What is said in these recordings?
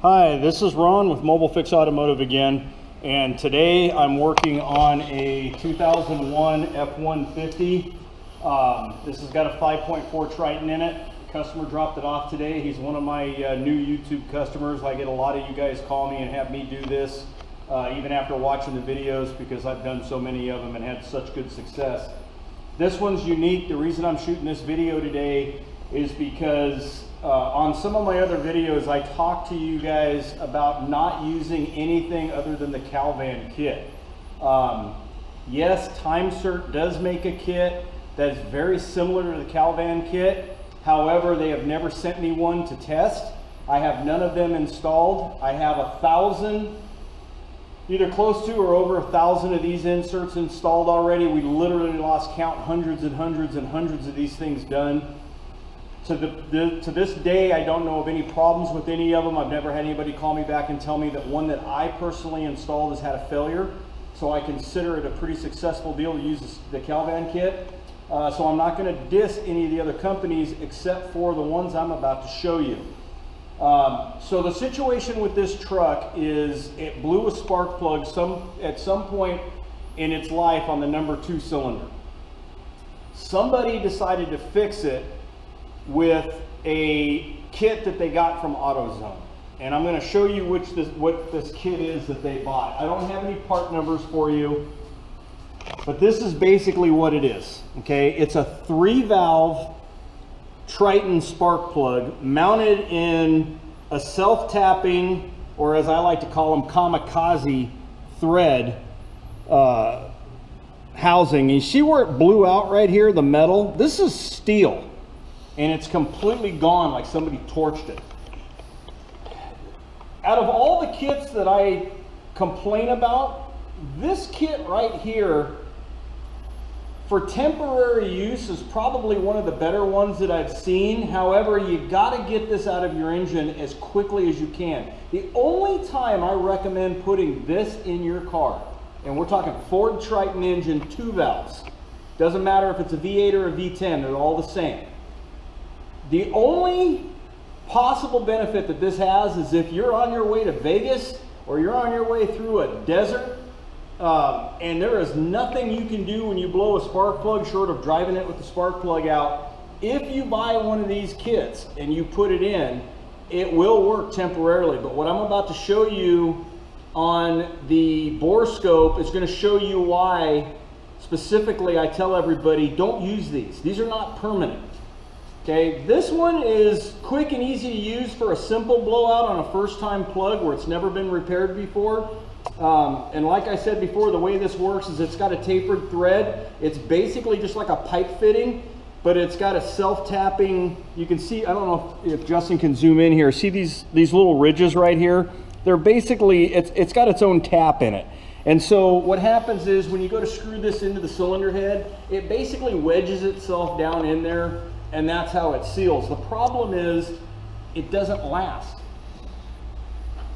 Hi, this is Ron with Mobilefix Automotive again, and today I'm working on a 2001 F-150. This has got a 5.4 Triton in it. The customer dropped it off today. He's one of my new YouTube customers. I get a lot of you guys call me and have me do this, even after watching the videos, because I've done so many of them and had such good success. This one's unique. The reason I'm shooting this video today is because on some of my other videos, I talk to you guys about not using anything other than the CalVan kit. Yes, TimeCert does make a kit that's very similar to the CalVan kit. However, they have never sent me one to test. I have none of them installed. I have 1,000, either close to or over 1,000 of these inserts installed already. We literally lost count, hundreds and hundreds and hundreds of these things done. To this day, I don't know of any problems with any of them. I've never had anybody call me back and tell me that one that I personally installed has had a failure. So I consider it a pretty successful deal to use the CalVan kit. So I'm not going to diss any of the other companies except for the ones I'm about to show you. So the situation with this truck is it blew a spark plug at some point in its life on the #2 cylinder. Somebody decided to fix it with a kit that they got from AutoZone, and I'm going to show you what this kit is that they bought. I don't have any part numbers for you, but this is basically what it is. Okay, it's a 3-valve Triton spark plug mounted in a self-tapping, or as I like to call them, kamikaze thread housing. You see where it blew out right here, the metal? This is steel, and it's completely gone, like somebody torched it. Out of all the kits that I complain about, this kit right here for temporary use is probably one of the better ones that I've seen. However, you gotta get this out of your engine as quickly as you can. The only time I recommend putting this in your car, and we're talking Ford Triton engine, 2 valves. Doesn't matter if it's a V8 or a V10, they're all the same. The only possible benefit that this has is if you're on your way to Vegas or you're on your way through a desert and there is nothing you can do when you blow a spark plug short of driving it with the spark plug out. If you buy one of these kits and you put it in, it will work temporarily. But what I'm about to show you on the bore scope is going to show you why specifically I tell everybody don't use these. These are not permanent. Okay, this one is quick and easy to use for a simple blowout on a first-time plug where it's never been repaired before. And like I said before, the way this works is it's got a tapered thread. It's basically just like a pipe fitting, but it's got a self-tapping. You can see, I don't know if Justin can zoom in here. See these little ridges right here? They're basically, it's got its own tap in it. And so what happens is when you go to screw this into the cylinder head, it basically wedges itself down in there, and that's how it seals. The problem is it doesn't last.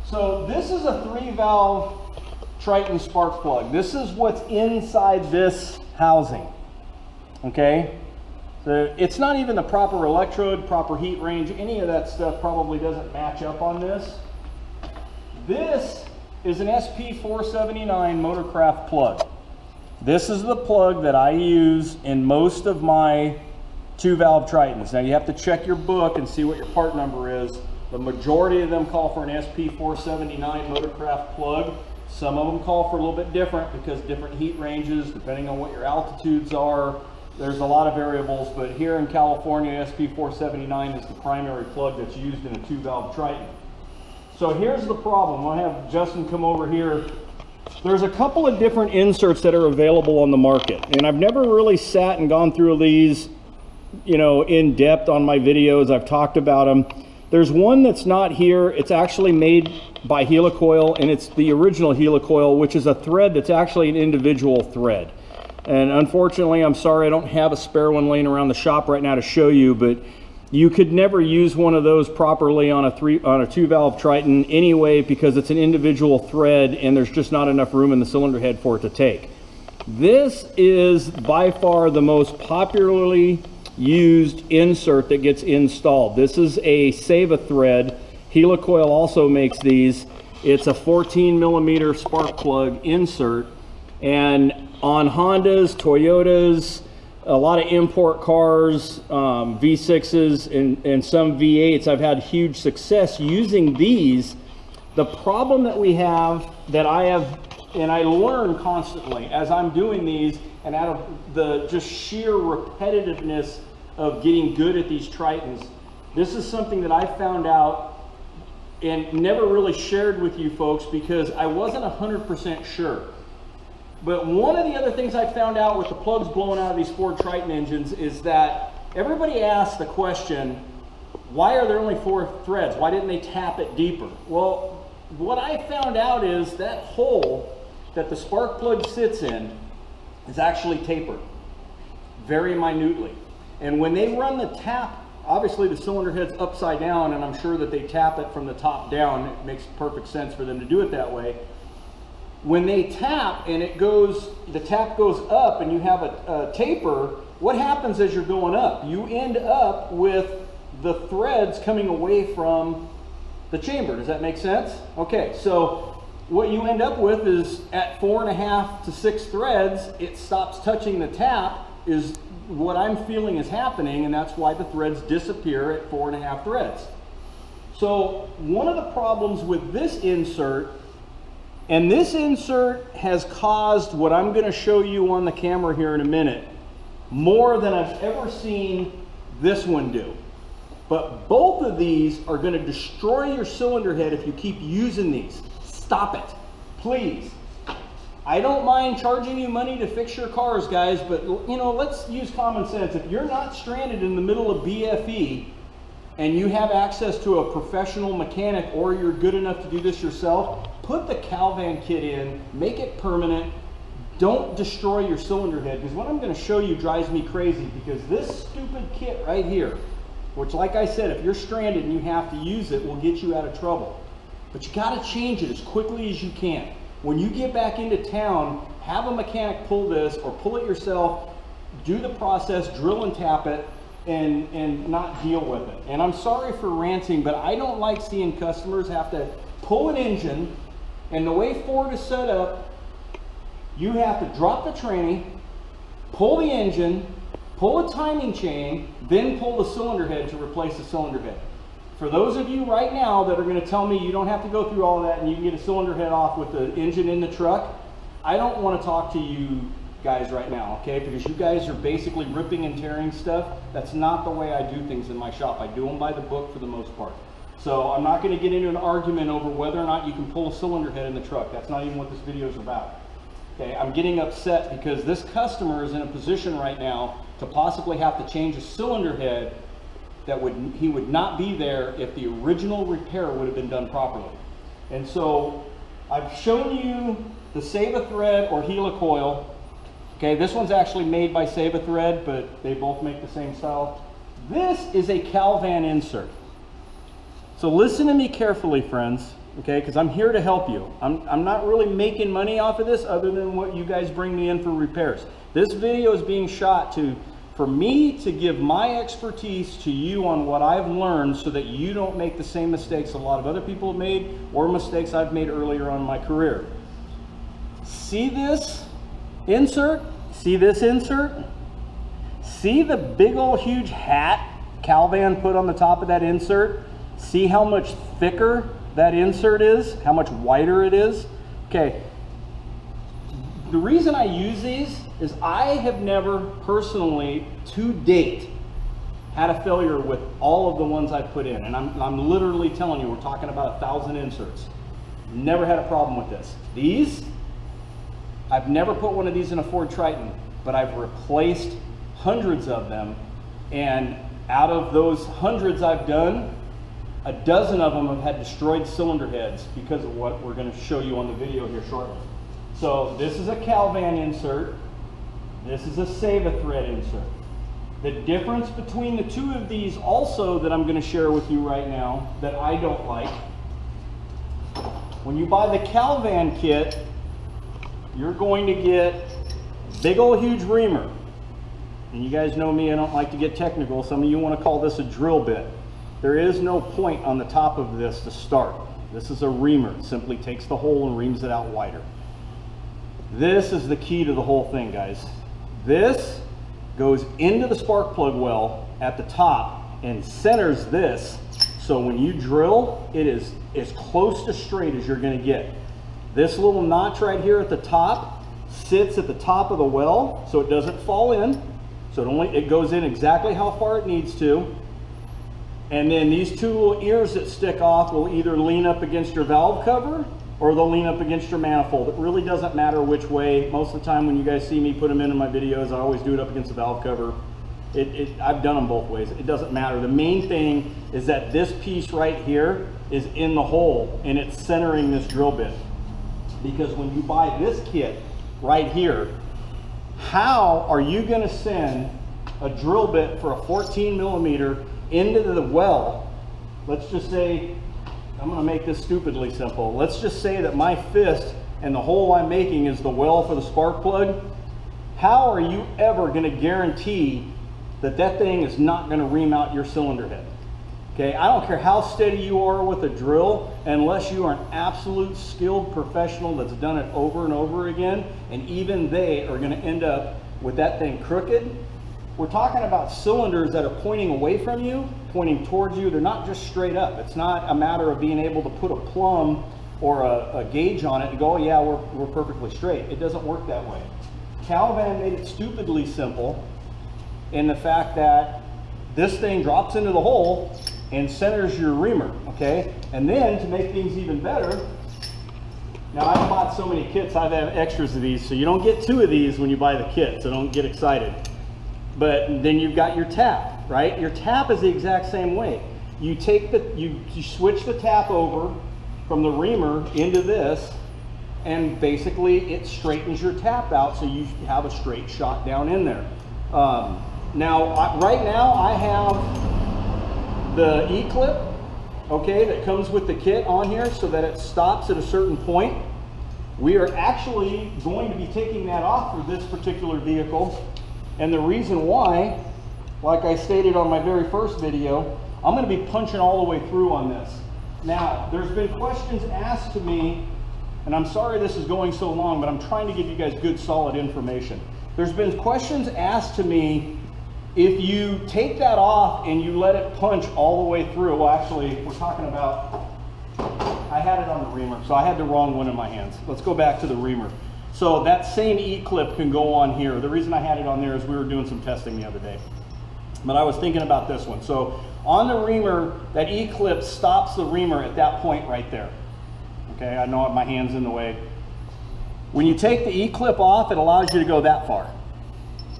So this is a 3-valve Triton spark plug. This is what's inside this housing. Okay, so it's not even the proper electrode, proper heat range, any of that stuff probably doesn't match up on this. This is an SP479 Motorcraft plug. This is the plug that I use in most of my 2-valve Tritons. Now you have to check your book and see what your part number is. The majority of them call for an SP479 Motorcraft plug. Some of them call for a little bit different because different heat ranges, depending on what your altitudes are. There's a lot of variables, but here in California, SP479 is the primary plug that's used in a 2-valve Triton. So here's the problem. I'll have Justin come over here. There's a couple of different inserts that are available on the market, and I've never really sat and gone through these, you know, in depth on my videos. I've talked about them. There's one that's not here. It's actually made by Helicoil, and it's the original Helicoil, which is a thread that's actually an individual thread. And unfortunately, I'm sorry I don't have a spare one laying around the shop right now to show you, but you could never use one of those properly on a 2-valve Triton anyway, because it's an individual thread and there's just not enough room in the cylinder head for it to take. This is by far the most popularly used insert that gets installed. This is a Save-A thread Helicoil also makes these. It's a 14 millimeter spark plug insert, and on Hondas, Toyotas, a lot of import cars, V6s and some V8s, I've had huge success using these. The problem that we have, that I have, and I learn constantly as I'm doing these, and out of the just sheer repetitiveness of getting good at these Tritons, this is something that I found out and never really shared with you folks because I wasn't 100% sure. But one of the other things I found out with the plugs blowing out of these Ford Triton engines is that everybody asks the question, why are there only 4 threads? Why didn't they tap it deeper? Well, what I found out is that hole that the spark plug sits in is actually tapered very minutely. And when they run the tap, obviously the cylinder head's upside down, and I'm sure that they tap it from the top down. It makes perfect sense for them to do it that way. When they tap and it goes, the tap goes up and you have a taper, what happens as you're going up? You end up with the threads coming away from the chamber. Does that make sense? Okay, so what you end up with is at 4.5 to 6 threads, it stops touching the tap, is what I'm feeling is happening, and that's why the threads disappear at 4.5 threads. So one of the problems with this insert, and this insert has caused what I'm going to show you on the camera here in a minute, more than I've ever seen this one do. But both of these are going to destroy your cylinder head if you keep using these. Stop it, please. I don't mind charging you money to fix your cars, guys, but you know, let's use common sense. If you're not stranded in the middle of BFE and you have access to a professional mechanic, or you're good enough to do this yourself, put the CalVan kit in, make it permanent. Don't destroy your cylinder head, because what I'm going to show you drives me crazy, because this stupid kit right here, which, like I said, if you're stranded and you have to use it, will get you out of trouble. But you got to change it as quickly as you can. When you get back into town, have a mechanic pull this, or pull it yourself, do the process, drill and tap it, and not deal with it. And I'm sorry for ranting, but I don't like seeing customers have to pull an engine, and the way Ford is set up, you have to drop the tranny, pull the engine, pull a timing chain, then pull the cylinder head to replace the cylinder head. For those of you right now that are going to tell me you don't have to go through all of that and you can get a cylinder head off with the engine in the truck, I don't want to talk to you guys right now, okay? Because you guys are basically ripping and tearing stuff. That's not the way I do things in my shop. I do them by the book for the most part. So I'm not going to get into an argument over whether or not you can pull a cylinder head in the truck. That's not even what this video is about. Okay, I'm getting upset because this customer is in a position right now to possibly have to change a cylinder head that he would not be there if the original repair would have been done properly. And so I've shown you the Save a Thread or Helicoil. Okay, this one's actually made by Save a Thread, but they both make the same style. This is a CalVan insert. So listen to me carefully, friends, okay, because I'm here to help you. I'm not really making money off of this other than what you guys bring me in for repairs. This video is being shot for me to give my expertise to you on what I've learned, so that you don't make the same mistakes a lot of other people have made, or mistakes I've made earlier on in my career. See this insert? See this insert? See the big old huge hat CalVan put on the top of that insert? See how much thicker that insert is? How much wider it is? Okay. The reason I use these is I have never personally, to date, had a failure with all of the ones I've put in. And I'm literally telling you, we're talking about 1,000 inserts. Never had a problem with this. These, I've never put one of these in a Ford Triton, but I've replaced hundreds of them. And out of those hundreds I've done, a dozen of them have had destroyed cylinder heads because of what we're going to show you on the video here shortly. So this is a CalVan insert. This is a Save a Thread insert. The difference between the two of these also that I'm going to share with you right now that I don't like, when you buy the CalVan kit, you're going to get big old huge reamer. And you guys know me, I don't like to get technical. Some of you want to call this a drill bit. There is no point on the top of this to start. This is a reamer. It simply takes the hole and reams it out wider. This is the key to the whole thing, guys. This goes into the spark plug well at the top and centers this, so when you drill, it is as close to straight as you're going to get. This little notch right here at the top sits at the top of the well, so it doesn't fall in. So it goes in exactly how far it needs to. And then these two little ears that stick off will either lean up against your valve cover or they'll lean up against your manifold. It really doesn't matter which way. Most of the time when you guys see me put them in my videos, I always do it up against the valve cover. I've done them both ways. It doesn't matter. The main thing is that this piece right here is in the hole and it's centering this drill bit. Because when you buy this kit right here, how are you going to send a drill bit for a 14 millimeter into the well? Let's just say, I'm going to make this stupidly simple. Let's just say that my fist and the hole I'm making is the well for the spark plug. How are you ever going to guarantee that that thing is not going to ream out your cylinder head? Okay, I don't care how steady you are with a drill, unless you are an absolute skilled professional that's done it over and over again, and even they are going to end up with that thing crooked. We're talking about cylinders that are pointing away from you, pointing towards you. They're not just straight up. It's not a matter of being able to put a plumb or a gauge on it and go, oh yeah, we're perfectly straight. It doesn't work that way. CalVan made it stupidly simple in the fact that this thing drops into the hole and centers your reamer, okay? And then to make things even better, now I've bought so many kits, I've had extras of these, so you don't get 2 of these when you buy the kit, so don't get excited. But then you've got your tap, right? Your tap is the exact same way. You take you switch the tap over from the reamer into this, and basically it straightens your tap out so you have a straight shot down in there. Right now I have the E-clip, okay, that comes with the kit on here so that it stops at a certain point. We are actually going to be taking that off for this particular vehicle. And the reason why, like I stated on my very first video, I'm going to be punching all the way through on this. Now, there's been questions asked to me, and I'm sorry this is going so long, but I'm trying to give you guys good, solid information. There's been questions asked to me, if you take that off and you let it punch all the way through, well actually, we're talking about, I had it on the reamer, so I had the wrong one in my hands. Let's go back to the reamer. So that same E-clip can go on here. The reason I had it on there is we were doing some testing the other day. But I was thinking about this one. So on the reamer, that E-clip stops the reamer at that point right there. Okay, I know my hand's in the way. When you take the E-clip off, it allows you to go that far.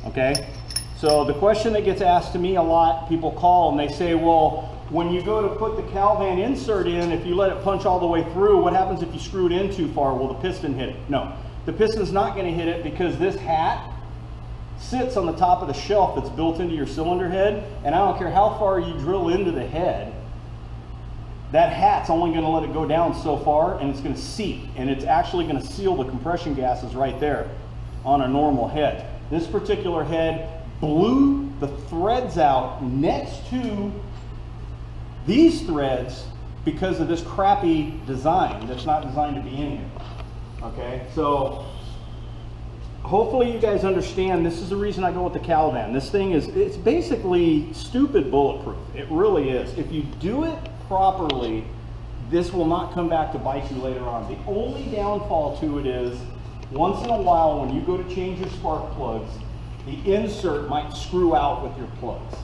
Okay? So the question that gets asked to me a lot, people call and they say, well, when you go to put the CalVan insert in, if you let it punch all the way through, what happens if you screw it in too far? Will the piston hit it? No. The piston's not going to hit it because this hat sits on the top of the shelf that's built into your cylinder head, and I don't care how far you drill into the head, that hat's only going to let it go down so far, and it's going to seep, and it's actually going to seal the compression gases right there on a normal head. This particular head blew the threads out next to these threads because of this crappy design that's not designed to be in here. Okay, so hopefully you guys understand this is the reason I go with the CalVan. This thing it's basically stupid bulletproof. It really is. If you do it properly, this will not come back to bite you later on. The only downfall to it is once in a while when you go to change your spark plugs, the insert might screw out with your plugs.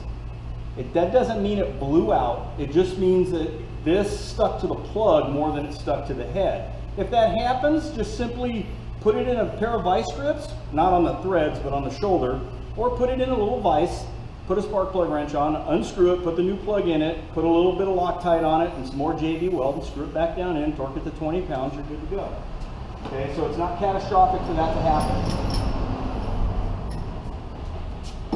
That doesn't mean it blew out. It just means that this stuck to the plug more than it stuck to the head. If that happens, just simply put it in a pair of vice grips, not on the threads, but on the shoulder, or put it in a little vise, put a spark plug wrench on, unscrew it, put the new plug in it, put a little bit of Loctite on it and some more JB weld and screw it back down in, torque it to 20 pounds, you're good to go. Okay, so it's not catastrophic for that to happen.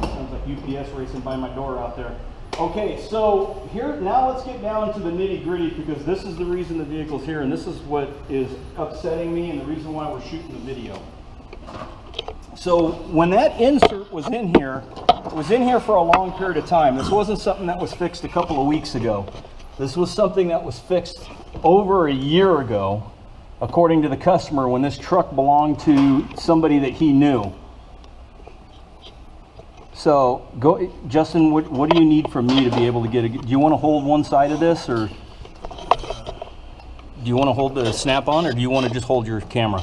Sounds like UPS racing by my door out there. Okay, so here, now let's get down to the nitty gritty because this is the reason the vehicle's here and this is what is upsetting me and the reason why we're shooting the video. So when that insert was in here, It was in here for a long period of time. This wasn't something that was fixed a couple of weeks ago. This was something that was fixed over a year ago, according to the customer, when this truck belonged to somebody that he knew. So, go, Justin, what do you need from me to be able to get it? Do you want to hold one side of this, or do you want to hold the snap-on, or do you want to just hold your camera?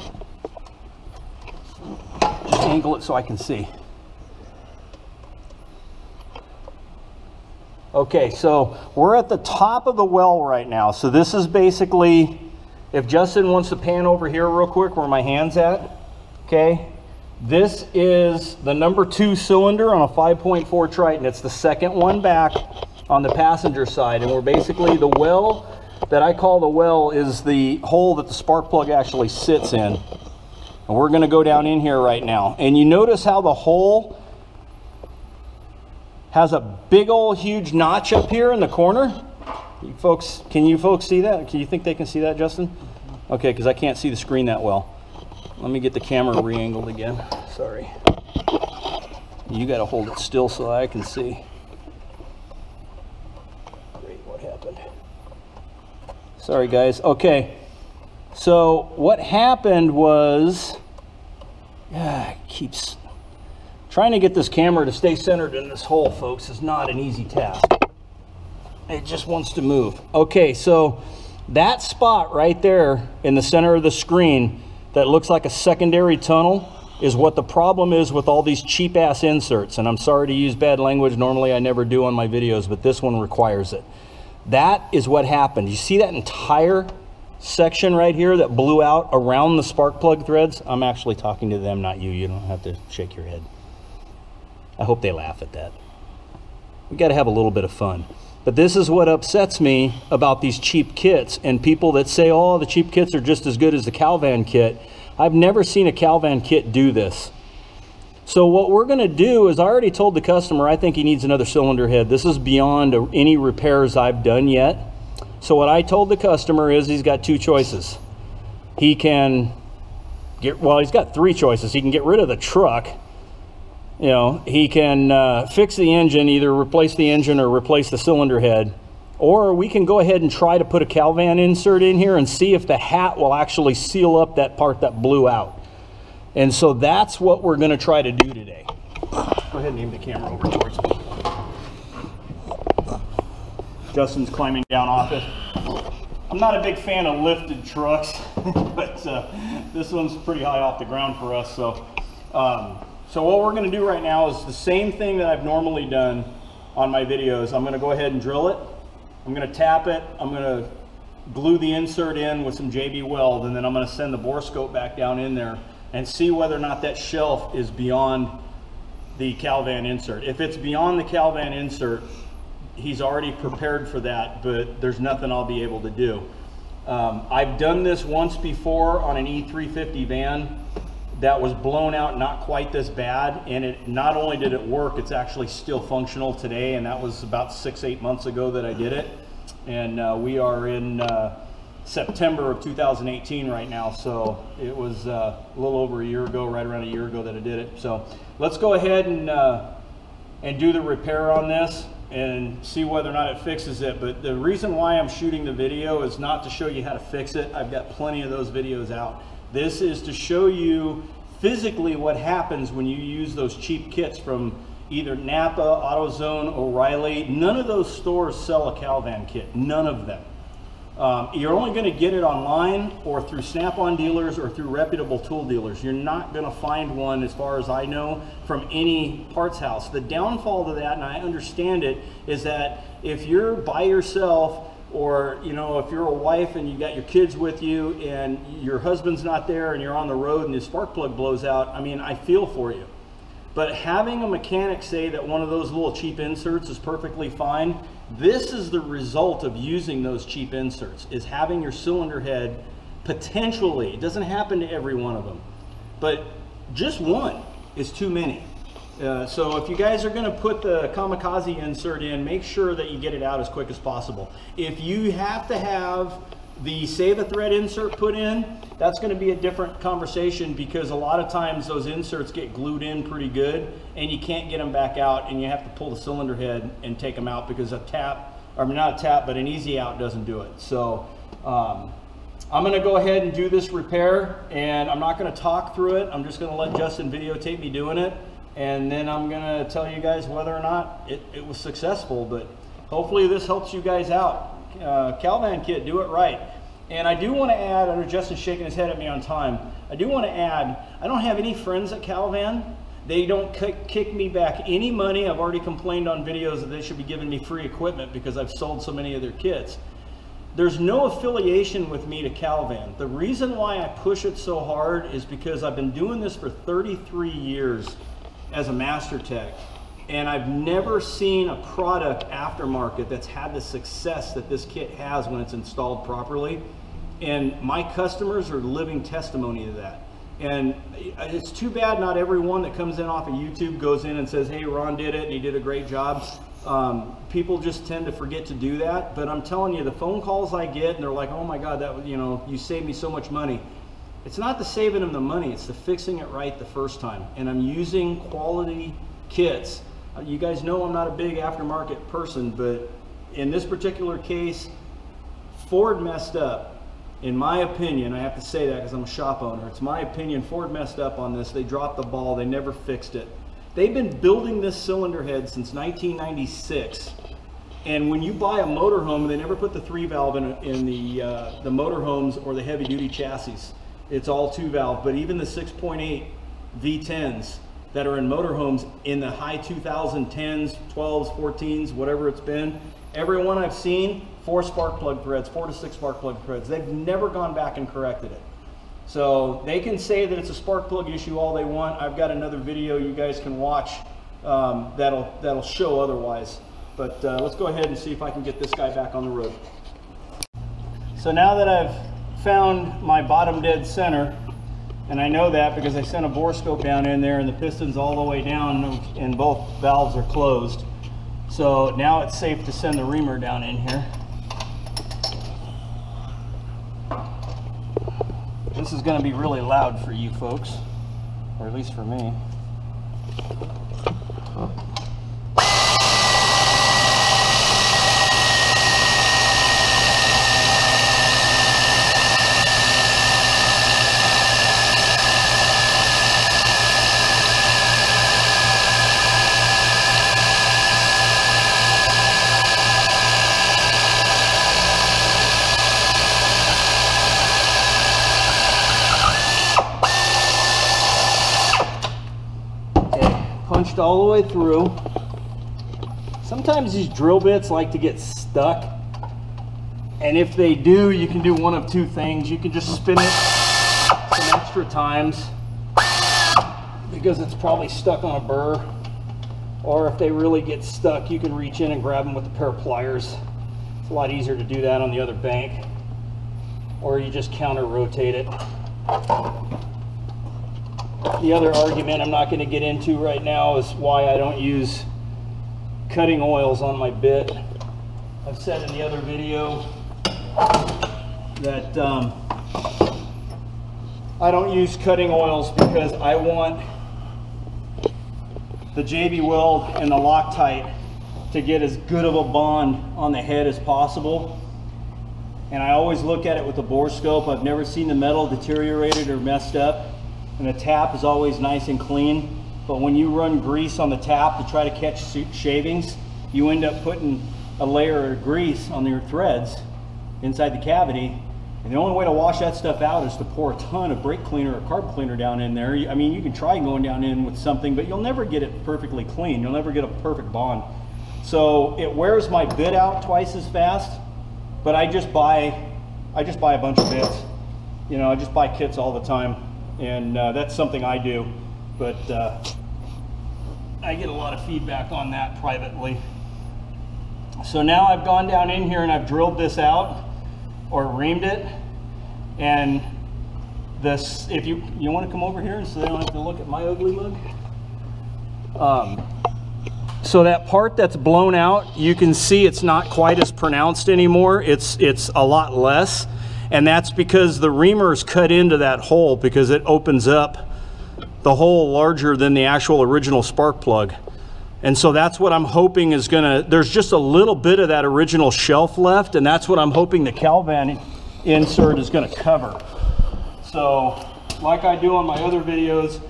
Just angle it so I can see. Okay, so we're at the top of the well right now. So this is basically, if Justin wants to pan over here real quick where my hand's at, okay? This is the number 2 cylinder on a 5.4 Triton. It's the second one back on the passenger side. And we're basically, the well that I call the well is the hole that the spark plug actually sits in. And we're gonna go down in here right now. And you notice how the hole has a big old huge notch up here in the corner. You folks, can you folks see that? Can you think they can see that, Justin? Okay, because I can't see the screen that well. Let me get the camera re-angled again. Sorry. You got to hold it still so I can see. Great, what happened? Sorry, guys. Okay, so what happened was, keeps trying to get this camera to stay centered in this hole, folks, is not an easy task. It just wants to move. Okay, so that spot right there in the center of the screen that looks like a secondary tunnel is what the problem is with all these cheap ass inserts. And I'm sorry to use bad language. Normally I never do on my videos, but this one requires it. That is what happened. You see that entire section right here that blew out around the spark plug threads? I'm actually talking to them, not you. You don't have to shake your head. I hope they laugh at that. We got to have a little bit of fun. But this is what upsets me about these cheap kits and people that say, oh, the cheap kits are just as good as the CalVan kit. I've never seen a CalVan kit do this. So what we're going to do is, I already told the customer I think he needs another cylinder head. This is beyond any repairs I've done yet. So what I told the customer is he's got 2 choices. He can get, well, he's got 3 choices. He can get rid of the truck. You know, he can fix the engine, either replace the engine or replace the cylinder head, or we can go ahead and try to put a CalVan insert in here and see if the hat will actually seal up that part that blew out. And so that's what we're going to try to do today. Go ahead and aim the camera over towards me. Justin's climbing down off it. I'm not a big fan of lifted trucks, but this one's pretty high off the ground for us. So what we're going to do right now is the same thing that I've normally done on my videos. I'm going to go ahead and drill it. I'm going to tap it. I'm going to glue the insert in with some JB weld, and then I'm going to send the bore scope back down in there and see whether or not that shelf is beyond the CalVan insert. If it's beyond the CalVan insert, he's already prepared for that, but there's nothing I'll be able to do. I've done this once before on an E350 van that was blown out, not quite this bad, and it not only did it work, it's actually still functional today, and that was about 6-8 months ago that I did it. And we are in September of 2018 right now, so it was a little over a year ago, right around a year ago that I did it. So let's go ahead and do the repair on this and see whether or not it fixes it. But the reason why I'm shooting the video is not to show you how to fix it. I've got plenty of those videos out. This is to show you physically what happens when you use those cheap kits from either Napa, AutoZone, O'Reilly. None of those stores sell a CalVan kit, none of them. You're only going to get it online or through Snap-on dealers or through reputable tool dealers. You're not going to find one, as far as I know, from any parts house. The downfall to that, and I understand it, is that if you're by yourself, or you know, if you're a wife and you got your kids with you and your husband's not there and you're on the road and the spark plug blows out, I mean, I feel for you. But having a mechanic say that one of those little cheap inserts is perfectly fine, this is the result of using those cheap inserts, is having your cylinder head potentially, it doesn't happen to every one of them, but just one is too many. So if you guys are going to put the kamikaze insert in, make sure that you get it out as quick as possible. If you have to have The save a thread insert put in, that's going to be a different conversation, because a lot of times those inserts get glued in pretty good and you can't get them back out, and you have to pull the cylinder head and take them out, because a tap, or not a tap, but an easy out doesn't do it. So I'm going to go ahead and do this repair, and I'm not going to talk through it. I'm just going to let Justin videotape me doing it, and then I'm going to tell you guys whether or not it was successful. But hopefully this helps you guys out. CalVan kit, do it right. And I do want to add, I know Justin's shaking his head at me on time, I do want to add, I don't have any friends at CalVan. They don't kick me back any money. I've already complained on videos that they should be giving me free equipment because I've sold so many of their kits. There's no affiliation with me to CalVan. The reason why I push it so hard is because I've been doing this for 33 years as a master tech, and I've never seen a product aftermarket that's had the success that this kit has when it's installed properly. And my customers are living testimony to that. And it's too bad not everyone that comes in off of YouTube goes in and says, hey, Ron did it and he did a great job. People just tend to forget to do that. But I'm telling you, the phone calls I get, and they're like, oh my God, that was, you know, you saved me so much money. It's not the saving them the money, it's the fixing it right the first time. And I'm using quality kits. You guys know I'm not a big aftermarket person, but in this particular case, Ford messed up. In my opinion, I have to say that because I'm a shop owner. It's my opinion, Ford messed up on this. They dropped the ball. They never fixed it. They've been building this cylinder head since 1996. And when you buy a motorhome, they never put the 3-valve in the motorhomes or the heavy-duty chassis. It's all 2-valve. But even the 6.8 V10s that are in motorhomes in the high 2010s, 12s, 14s, whatever it's been, every one I've seen, 4 spark plug threads, 4 to 6 spark plug threads. They've never gone back and corrected it. So they can say that it's a spark plug issue all they want. I've got another video you guys can watch that'll show otherwise. But let's go ahead and see if I can get this guy back on the road. So now that I've found my bottom dead center, and I know that because I sent a bore scope down in there and the piston's all the way down and both valves are closed. So now it's safe to send the reamer down in here. This is going to be really loud for you folks, or at least for me. Punched all the way through. Sometimes these drill bits like to get stuck, and if they do, you can do one of two things. You can just spin it some extra times because it's probably stuck on a burr, or if they really get stuck, you can reach in and grab them with a pair of pliers. It's a lot easier to do that on the other bank, or you just counter rotate it. The other argument I'm not going to get into right now is why I don't use cutting oils on my bit. I've said in the other video that I don't use cutting oils because I want the JB Weld and the Loctite to get as good of a bond on the head as possible. And I always look at it with a bore scope. I've never seen the metal deteriorated or messed up. And the tap is always nice and clean, but when you run grease on the tap to try to catch shavings, you end up putting a layer of grease on your threads inside the cavity. And the only way to wash that stuff out is to pour a ton of brake cleaner or carb cleaner down in there. I mean, you can try going down in with something, but you'll never get it perfectly clean. You'll never get a perfect bond. So it wears my bit out twice as fast, but I just buy a bunch of bits. You know, I just buy kits all the time. And that's something I do, but I get a lot of feedback on that privately. So now I've gone down in here and I've drilled this out or reamed it. And this, if you want to come over here so they don't have to look at my ugly mug. So that part that's blown out, you can see it's not quite as pronounced anymore. It's a lot less. And that's because the reamer is cut into that hole because it opens up the hole larger than the actual original spark plug. And so that's what I'm hoping is gonna, there's just a little bit of that original shelf left, and that's what I'm hoping the CalVan insert is gonna cover. So, like I do on my other videos,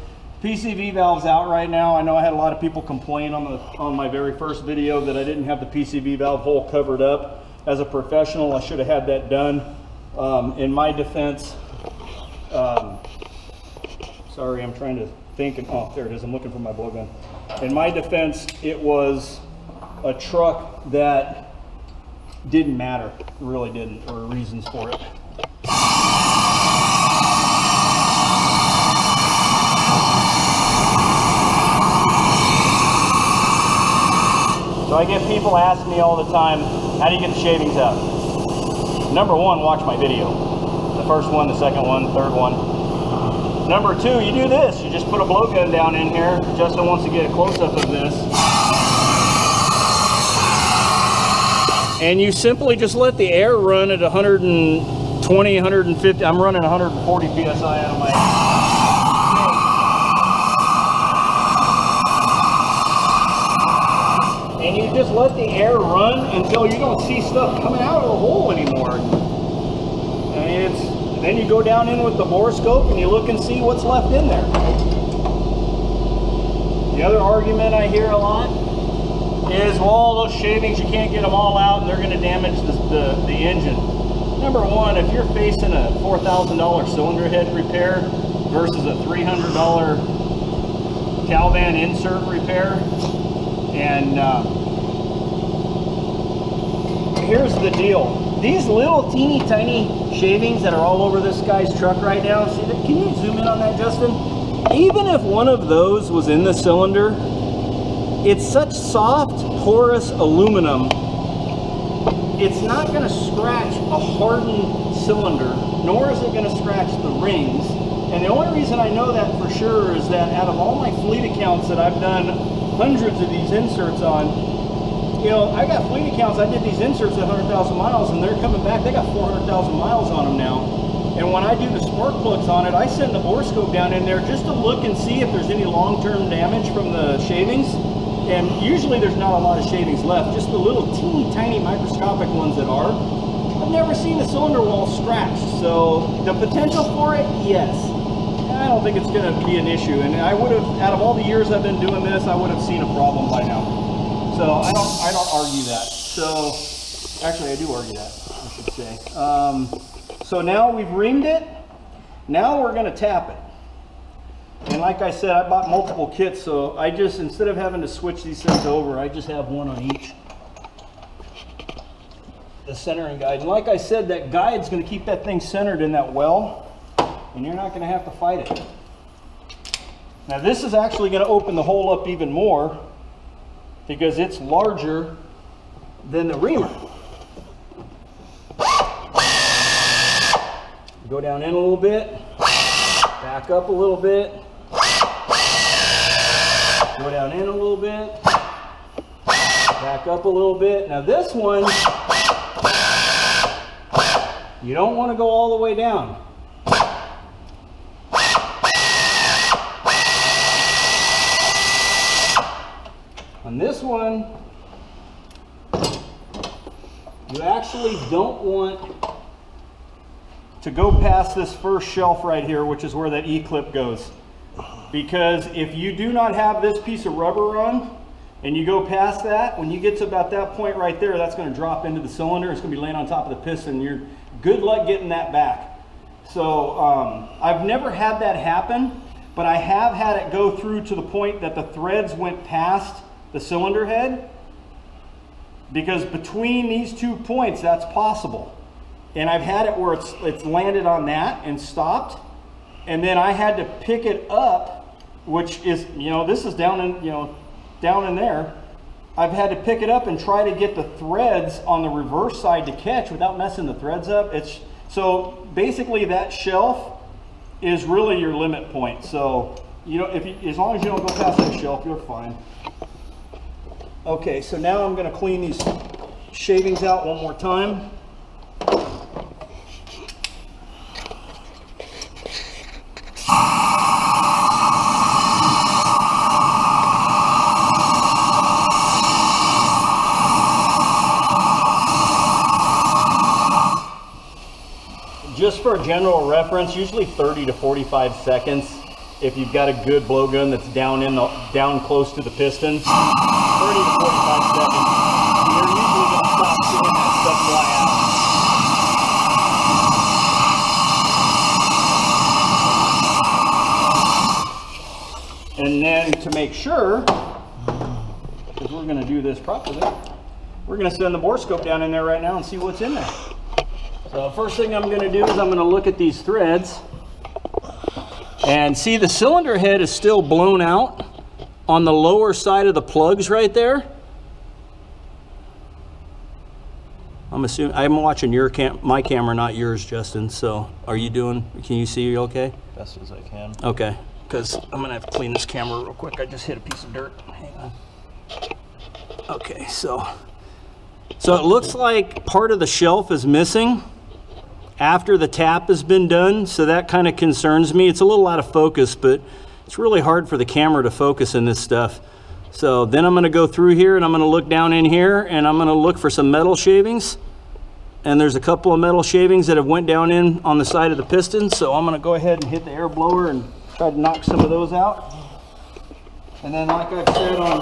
PCV valve's out right now. I know I had a lot of people complain on my very first video that I didn't have the PCV valve hole covered up. As a professional, I should have had that done. In my defense, sorry, I'm trying to think, oh, there it is, I'm looking for my blowgun. In my defense, it was a truck that didn't matter, it really didn't, or reasons for it. So I get people asking me all the time, how do you get the shavings out? Number one, watch my video. The first one, the second one, the third one. Number two, you do this. You just put a blowgun down in here. Justin wants to get a close-up of this. And you simply just let the air run at 120, 150. I'm running 140 PSI out of my... And you just let the air run until you don't see stuff coming out of the hole anymore. And then you go down in with the borescope and you look and see what's left in there. The other argument I hear a lot is, well, those shavings, you can't get them all out and they're going to damage the engine. Number one, if you're facing a $4,000 cylinder head repair versus a $300 CalVan insert repair, and here's the deal. These little teeny tiny shavings that are all over this guy's truck right now, see that? Can you zoom in on that, Justin? Even if one of those was in the cylinder, it's such soft, porous aluminum, it's not going to scratch a hardened cylinder, nor is it going to scratch the rings. And the only reason I know that for sure is that out of all my fleet accounts that I've done hundreds of these inserts on, you know, I got fleet accounts, I did these inserts at 100,000 miles and they're coming back, they got 400,000 miles on them now. And when I do the spark plugs on it, I send the borescope down in there just to look and see if there's any long-term damage from the shavings. And usually there's not a lot of shavings left, just the little teeny tiny microscopic ones that are. I've never seen the cylinder wall scratched, so the potential for it, yes. I don't think it's going to be an issue, and I would have, out of all the years I've been doing this, I would have seen a problem by now. So I don't argue that. So actually I do argue that, I should say. So now we've reamed it. Now we're going to tap it. And like I said, I bought multiple kits, so I just, instead of having to switch these things over, I just have one on each. The centering guide. And like I said, that guide's going to keep that thing centered in that well, and you're not going to have to fight it. Now this is actually going to open the hole up even more because it's larger than the reamer. Go down in a little bit, back up a little bit, go down in a little bit, back up a little bit. Now this one, you don't want to go all the way down. On this one, you actually don't want to go past this first shelf right here, which is where that E-clip goes. Because if you do not have this piece of rubber on, and you go past that, when you get to about that point right there, that's going to drop into the cylinder. It's going to be laying on top of the piston. You're good luck getting that back. So I've never had that happen, but I have had it go through to the point that the threads went past the cylinder head, because between these 2 points, that's possible. And I've had it where it's landed on that and stopped, and then I had to pick it up, which is, you know, this is down in, you know, down in there. I've had to pick it up and try to get the threads on the reverse side to catch without messing the threads up. So basically that shelf is really your limit point. So, you know, as long as you don't go past that shelf, you're fine. Okay, so now I'm going to clean these shavings out one more time. just for general reference, usually 30 to 45 seconds. If you've got a good blowgun that's down close to the pistons, 30 to 45 seconds, you're usually going to stop seeing that stuff fly out. And then to make sure, because we're going to do this properly, we're going to send the bore scope down in there right now and see what's in there. So first thing I'm going to do is I'm going to look at these threads and see the cylinder head is still blown out on the lower side of the plugs right there. I'm assuming, I'm watching your my camera, not yours, Justin. So are you doing, can you see okay? Best as I can. Okay, because I'm going to have to clean this camera real quick. I just hit a piece of dirt. Hang on. Okay, so it looks like part of the shelf is missing after the tap has been done, so that kind of concerns me. It's a little out of focus, but it's really hard for the camera to focus in this stuff. So then I'm going to go through here and I'm going to look down in here and I'm going to look for some metal shavings. And there's a couple of metal shavings that have went down in on the side of the piston, so I'm going to go ahead and hit the air blower and try to knock some of those out. And then, like I've said on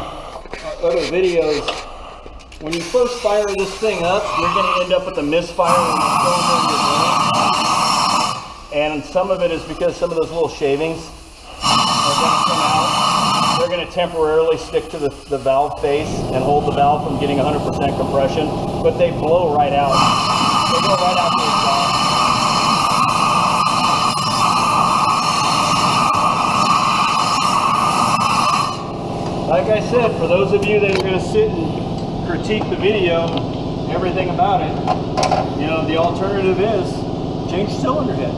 other videos, when you first fire this thing up, you're going to end up with a misfire when the cylinder is running. And some of it is because some of those little shavings are going to come out. They're going to temporarily stick to the valve face and hold the valve from getting 100% compression, but they blow right out. They go right out the exhaust. Like I said, for those of you that are going to sit and critique the video, everything about it, you know, the alternative is change cylinder head.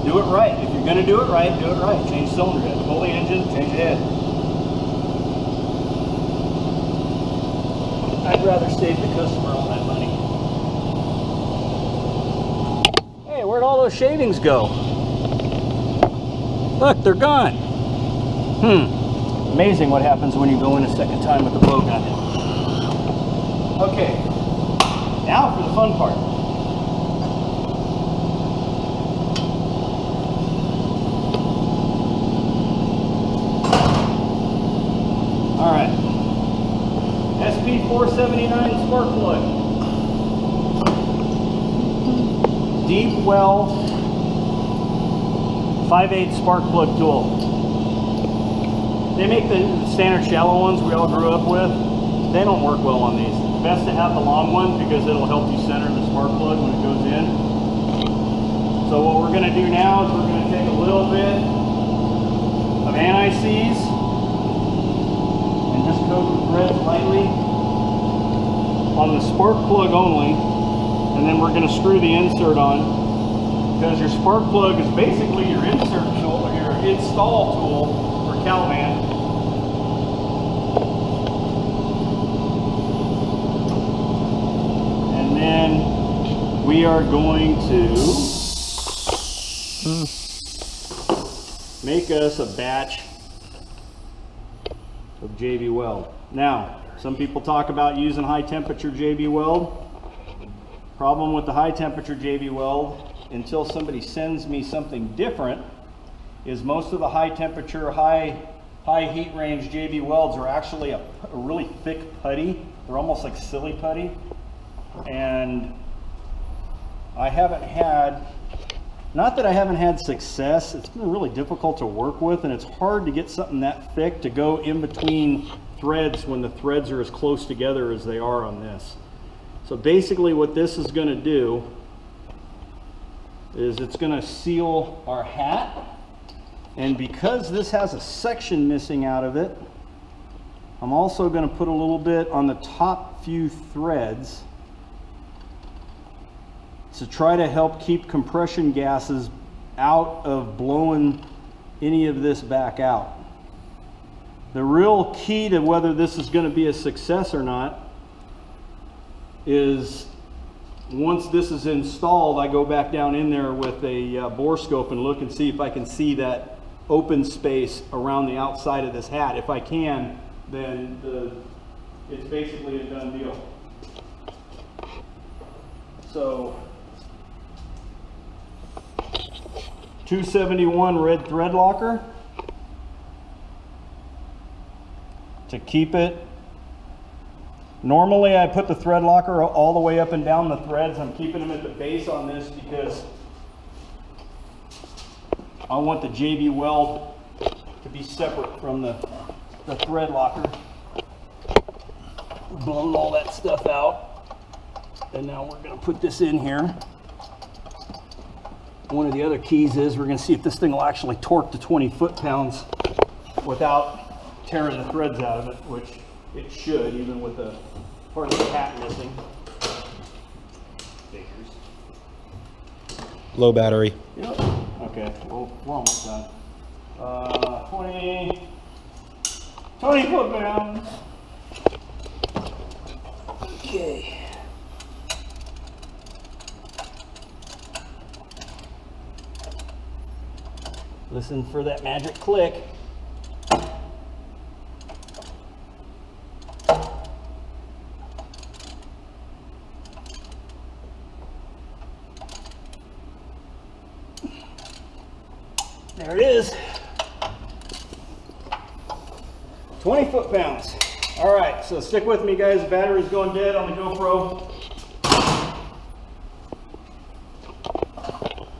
Do it right. If you're going to do it right, do it right. Change cylinder head. Pull the engine, change the head. I'd rather save the customer all that money. Hey, where'd all those shavings go? Look, they're gone. Amazing what happens when you go in a second time with the blowgun. Okay, now for the fun part. All right, SP479 spark plug. Deep well 5/8 spark plug tool. They make the standard shallow ones we all grew up with. They don't work well on these. It's best to have the long one because it'll help you center the spark plug when it goes in. So what we're going to do now is we're going to take a little bit of anti-seize and just coat the threads lightly on the spark plug only, and then we're going to screw the insert on, because your spark plug is basically your insert tool, or your install tool for CalVan. And then we are going to make us a batch of JB Weld. Now, some people talk about using high temperature JB Weld. Problem with the high temperature JB Weld, until somebody sends me something different, is most of the high temperature, high heat range JB Welds are actually a really thick putty. They're almost like silly putty. And I haven't had, not that I haven't had success, it's been really difficult to work with, and it's hard to get something that thick to go in between threads when the threads are as close together as they are on this. So basically what this is going to do is it's going to seal our hat, and because this has a section missing out of it, I'm also going to put a little bit on the top few threads to try to help keep compression gases out of blowing any of this back out. The real key to whether this is going to be a success or not is once this is installed, I go back down in there with a bore scope and look and see if I can see that open space around the outside of this hat. If I can, then it's basically a done deal. So 271 red thread locker to keep it. Normally I put the thread locker all the way up and down the threads. I'm keeping them at the base on this because I want the JB weld to be separate from the thread locker. Blown all that stuff out, and now we're going to put this in here. One of the other keys is we're going to see if this thing will actually torque to 20 foot-pounds without tearing the threads out of it, which it should, even with a part of the hat missing. Low battery. Yep. Okay, well, we're almost done. 20 foot-pounds. Okay. Listen for that magic click. There it is. 20 foot-pounds. All right, so stick with me, guys. The battery's going dead on the GoPro.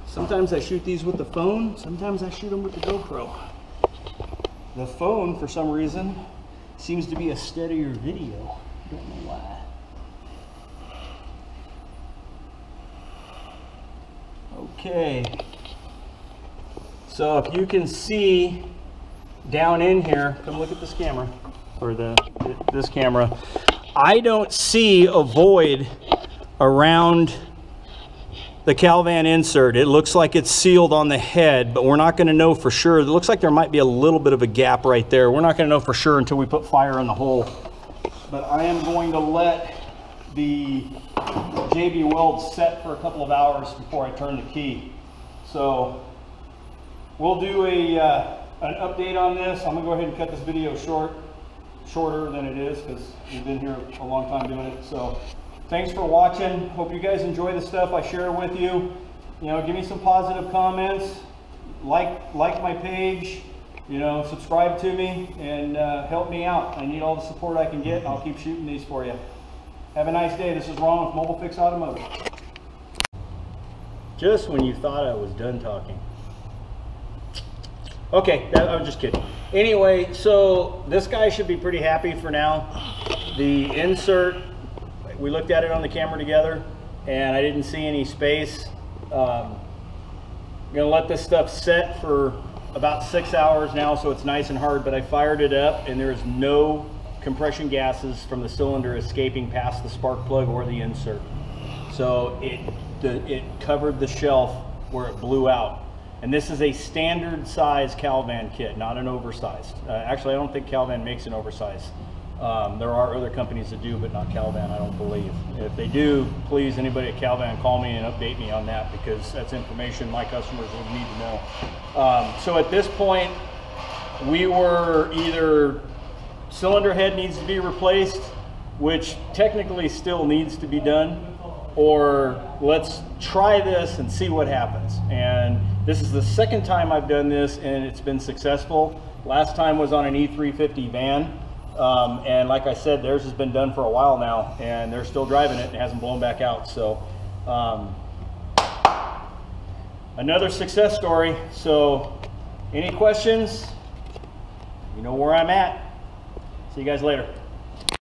Sometimes I shoot these with the phone. Sometimes I shoot them with the GoPro. The phone, for some reason, seems to be a steadier video. Don't know why. Okay. So if you can see down in here, come look at this camera, or this camera. I don't see a void around the CalVan insert. It looks like it's sealed on the head, but we're not going to know for sure. It looks like there might be a little bit of a gap right there. We're not going to know for sure until we put fire in the hole. But I am going to let the JB weld set for a couple of hours before I turn the key. So we'll do an update on this. I'm going to go ahead and cut this video shorter than it is because we've been here a long time doing it. So thanks for watching. Hope you guys enjoy the stuff I share with you. You know, give me some positive comments. Like my page. You know, subscribe to me and help me out. I need all the support I can get. I'll keep shooting these for you. Have a nice day. This is Ron with Mobile Fix Automotive. Just when you thought I was done talking. Okay, I'm just kidding. Anyway, so this guy should be pretty happy for now. The insert, we looked at it on the camera together and I didn't see any space. I'm gonna let this stuff set for about 6 hours now so it's nice and hard, but I fired it up and there's no compression gases from the cylinder escaping past the spark plug or the insert. So it covered the shelf where it blew out. And this is a standard size CalVan kit, not an oversized. Actually, I don't think CalVan makes an oversized. There are other companies that do, but not CalVan, I don't believe. If they do, please, anybody at CalVan, call me and update me on that because that's information my customers would need to know. So at this point, we were either cylinder head needs to be replaced, which technically still needs to be done, or let's try this and see what happens. And this is the second time I've done this and it's been successful. Last time was on an E350 van. And like I said, theirs has been done for a while now and they're still driving it and it hasn't blown back out. So another success story. So any questions, you know where I'm at. See you guys later.